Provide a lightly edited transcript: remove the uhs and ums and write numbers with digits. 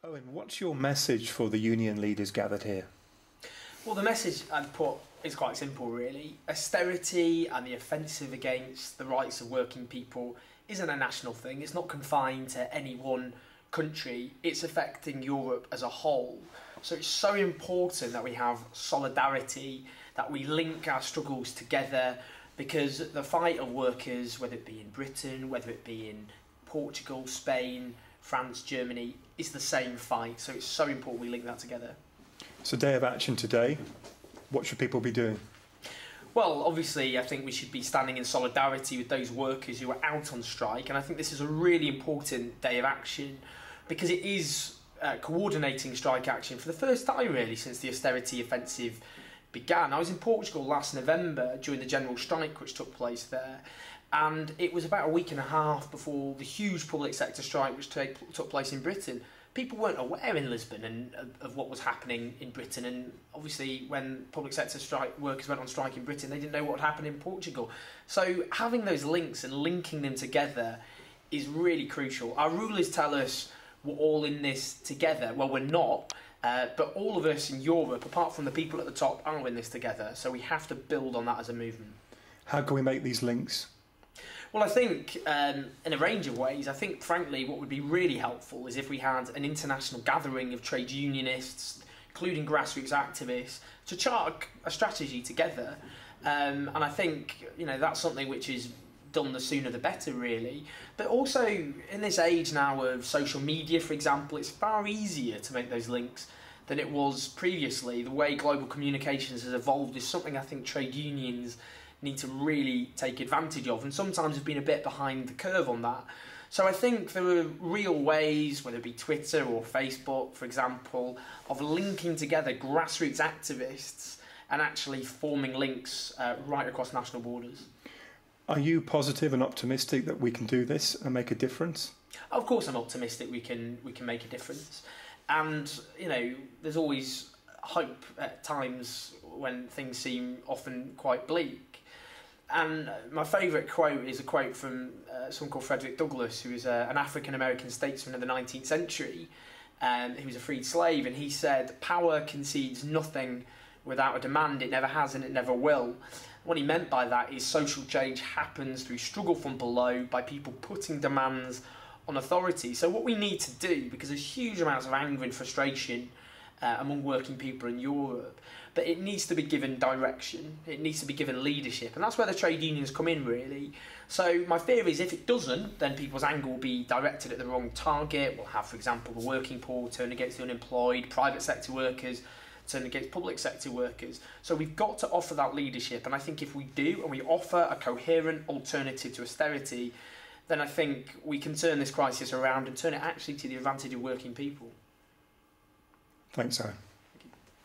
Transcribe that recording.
Owen, what's your message for the union leaders gathered here? Well, the message I'd put is quite simple, really. Austerity and the offensive against the rights of working people isn't a national thing. It's not confined to any one country. It's affecting Europe as a whole. So it's so important that we have solidarity, that we link our struggles together, because the fight of workers, whether it be in Britain, whether it be in Portugal, Spain, France, Germany, is the same fight. So it's so important we link that together. So Day of Action today, what should people be doing? Well, obviously, I think we should be standing in solidarity with those workers who are out on strike, and I think this is a really important day of action because it is coordinating strike action for the first time, really, since the austerity offensive began. I was in Portugal last November during the general strike which took place there, and it was about a week and a half before the huge public sector strike which took place in Britain. People weren't aware in Lisbon and of what was happening in Britain, and obviously when public sector strike workers went on strike in Britain, they didn't know what happened in Portugal. So having those links and linking them together is really crucial. Our rulers tell us we're all in this together. Well, we're not, but all of us in Europe, apart from the people at the top, are in this together. So we have to build on that as a movement. How can we make these links? Well, I think in a range of ways. I think, frankly, what would be really helpful is if we had an international gathering of trade unionists, including grassroots activists, to chart a strategy together. And I think that's something which is done the sooner the better, really. But also, in this age now of social media, for example, it's far easier to make those links than it was previously. The way global communications has evolved is something I think trade unions need to really take advantage of, and sometimes have been a bit behind the curve on that. So I think there are real ways, whether it be Twitter or Facebook, for example, of linking together grassroots activists and actually forming links right across national borders. Are you positive and optimistic that we can do this and make a difference? Of course I'm optimistic we can make a difference. And, there's always hope at times when things seem often quite bleak. And my favourite quote is a quote from someone called Frederick Douglass, who was an African-American statesman of the 19th century, who was a freed slave, and he said, "Power concedes nothing without a demand. It never has and it never will." What he meant by that is social change happens through struggle from below, by people putting demands on authority. So what we need to do, because there's huge amounts of anger and frustration among working people in Europe, but it needs to be given direction, it needs to be given leadership, and that's where the trade unions come in, really. So my fear is if it doesn't, then people's anger will be directed at the wrong target. We'll have, for example, the working poor turn against the unemployed, private sector workers turn against public sector workers. So we've got to offer that leadership, and I think if we do, and we offer a coherent alternative to austerity, then I think we can turn this crisis around and turn it actually to the advantage of working people. Thanks, Owen.